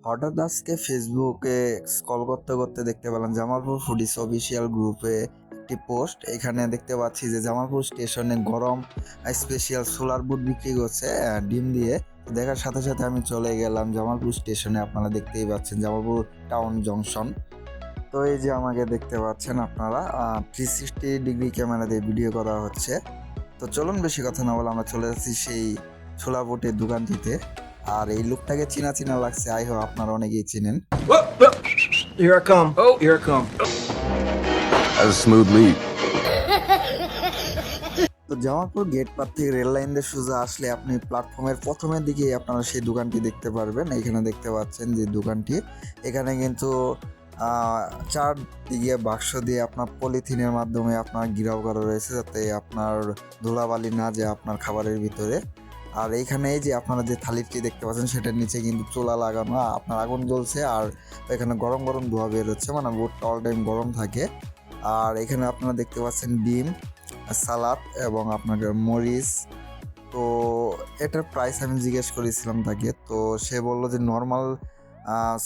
হঠাৎ আজকে ফেসবুকে স্ক্রল করতে করতে দেখতে পেলাম জামালপুর ফুডিস অফিসিয়াল গ্রুপে একটি পোস্ট। এখানে দেখতে পাচ্ছি যে জামালপুর স্টেশনে গরম স্পেশাল সোলার বুট বিক্রি করছে ডিম দিয়ে। দেখার সাথে সাথে আমি চলে গেলাম জামালপুর স্টেশনে। আপনারা দেখতেই পাচ্ছেন জামালপুর টাউন জংশন। তো এই যে আমাকে দেখতে পাচ্ছেন আপনারা 360 ডিগ্রি ক্যামেরা দিয়ে ভিডিও করা হচ্ছে। তো চলুন বেশি কথা না বলে আমরা চলে যাচ্ছি সেই ছোলা বুটের দোকানটিতে। আর এই লোকটাকে চিনা চিনা লাগছে, আই হোপ আপনারা অনেকেই চিনেন। Here I come. Oh, here I come. That's a smooth lead. তো জামালপুর গেট পার থেকে রেল লাইন দিয়ে সোজা আসলে আপনি প্ল্যাটফর্মের প্রথমের দিকে আপনারা সেই দোকানটি দেখতে পারবেন। এখানে দেখতে পাচ্ছেন যে দোকানটি, এখানে কিন্তু চারদিকে বাক্স দিয়ে আপনার পলিথিনের মাধ্যমে আপনার ঘিরাও করা রয়েছে, যাতে আপনার ধুলাবালি না যায় আপনার খাবারের ভিতরে। আর এইখানে এই যে আপনারা যে থালিটি দেখতে পাচ্ছেন সেটার নিচে কিন্তু চুলা লাগানো, আপনার আগুন জ্বলছে আর এখানে গরম গরম ধোয়া বের হচ্ছে, মানে বুটটা অল টাইম গরম থাকে। আর এখানে আপনারা দেখতে পাচ্ছেন ডিম, সালাদ এবং আপনার মরিচ। তো এটার প্রাইস আমি জিজ্ঞেস করেছিলাম তাকে, তো সে বললো যে নর্মাল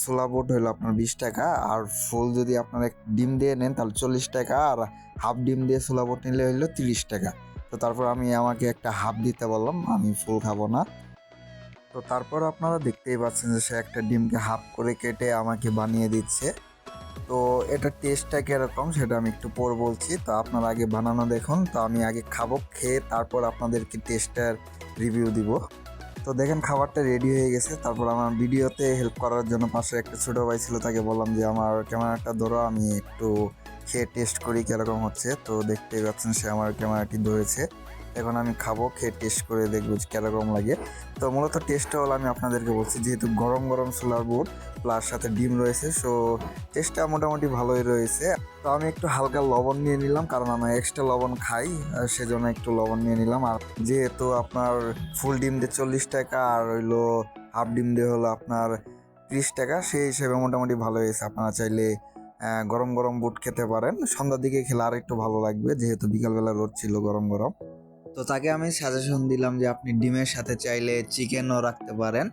ছোলা বুট হলো আপনার 20 টাকা, আর ফুল যদি আপনার এক ডিম দিয়ে নেন তাহলে 40 টাকা, আর হাফ ডিম দিয়ে ছোলা বুট নিলে হইলো 30 টাকা। তো তারপর আমাকে একটা হাফ দিতে বললাম, আমি ফুল খাবো না। তো তারপর আপনারা দেখতেই পাচ্ছেন যে সে একটা ডিমকে হাফ করে কেটে আমাকে বানিয়ে দিচ্ছে। তো এটার টেস্টটা কীরকম সেটা আমি একটু পর বলছি, তো আপনারা আগে বানানো দেখুন। তো আমি আগে খাবো, খেয়ে তারপর আপনাদেরকে টেস্টের রিভিউ দিব। তো দেখেন খাবারটা রেডি হয়ে গেছে। তারপর আমার ভিডিওতে হেল্প করার জন্য পাশে একটা ছোটো ভাই ছিল, তাকে বললাম যে আমার ক্যামেরাটা ধরো, আমি একটু খেয়ে টেস্ট করি কীরকম হচ্ছে। তো দেখতেই পাচ্ছেন সে আমার ক্যামেরাটি ধরেছে। এখন আমি খাবো, খেয়ে টেস্ট করে দেখবো কীরকম লাগে। তো মূলত টেস্টটা হলো আমি আপনাদেরকে বলছি, যেহেতু গরম গরম ছোলার বুট প্লাস সাথে ডিম রয়েছে, সো টেস্টটা মোটামুটি ভালোই রয়েছে। তো আমি একটু হালকা লবণ নিয়ে নিলাম, কারণ আমি এক্সট্রা লবণ খাই, সেজন্য একটু লবণ নিয়ে নিলাম। আর যেহেতু আপনার ফুল ডিম দিয়ে 40 টাকা আর হইলো হাফ ডিম দিয়ে হলো আপনার 30 টাকা, সেই হিসেবে মোটামুটি ভালো হয়েছে। আপনারা চাইলে গরম গরম বুট খেতে পারেন, সন্ধ্যার দিকে খেলে আর একটু ভালো লাগবে, যেহেতু বিকালবেলা রোদ ছিল গরম গরম। তো তাকে আমি সাজেশন দিলাম যে আপনি ডিমের সাথে চাইলে চিকেনও রাখতে পারেন,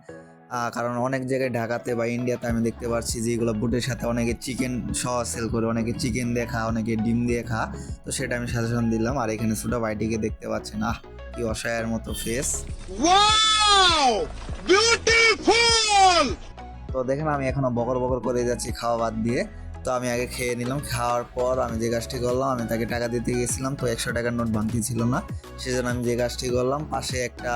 কারণ অনেক জায়গায় ঢাকাতে বা ইন্ডিয়াতে আমি দেখতে পাচ্ছি যে এগুলো বুটের সাথে অনেকে চিকেন সহ সেল করে, অনেকে চিকেন দিয়ে খা, অনেকে ডিম দিয়ে খা। তো সেটা আমি সাজেশন দিলাম। আর এখানে ছোটো ভাইটিকে দেখতে পাচ্ছেন, কি অসহায়ের মতো ফেস। তো দেখেন আমি এখনো বকর বকর করে যাচ্ছি খাওয়া বাদ দিয়ে। তো আমি আগে খেয়ে নিলাম, খাওয়ার পর আমি যে কাজটি করলাম, আমি তাকে টাকা দিতে গেছিলাম, তো 100 টাকার নোট ভাঙতি ছিল না, সেজন্য আমি যে কাজটি করলাম, পাশে একটা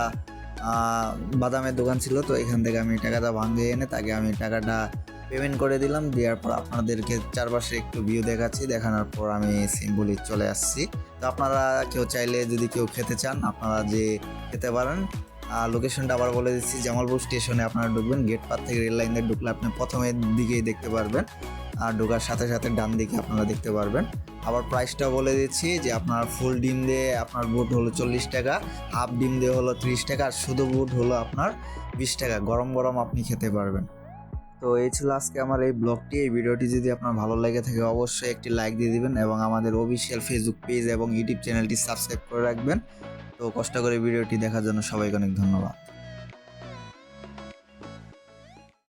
বাদামের দোকান ছিল, তো এখান থেকে আমি টাকাটা ভাঙিয়ে এনে তাকে আমি টাকাটা পেমেন্ট করে দিলাম। দেওয়ার পর আপনাদেরকে চারপাশে একটু ভিউ দেখাচ্ছি, দেখানোর পর আমি সিম্বলি চলে আসছি। তো আপনারা কেউ চাইলে যদি কেউ খেতে চান আপনারা যে খেতে পারেন। লোকেশনটা আবার বলে দিচ্ছি, জামালপুর স্টেশনে আপনারা ঢুকবেন, গেট পার থেকে রেল লাইন দিয়ে ঢুকলে আপনি প্রথমের দিকেই দেখতে পারবেন, আর ঢোকার সাথে সাথে ডান দিকে আপনারা দেখতে পারবেন। আবার প্রাইসটা বলে দিচ্ছি যে আপনার ফুল ডিম দিয়ে আপনার বুট হলো 40 টাকা, হাফ ডিম দিয়ে হলো 30 টাকা, আর শুধু বুট হলো আপনার 20 টাকা। গরম গরম আপনি খেতে পারবেন। তো এই ছিল আজকে আমার এই ব্লগটি। এই ভিডিওটি যদি আপনার ভালো লেগে থাকে অবশ্যই একটি লাইক দিয়ে দিবেন এবং আমাদের অফিসিয়াল ফেসবুক পেজ এবং ইউটিউব চ্যানেলটি সাবস্ক্রাইব করে রাখবেন। তো কষ্ট করে ভিডিওটি দেখার জন্য সবাইকে অনেক ধন্যবাদ।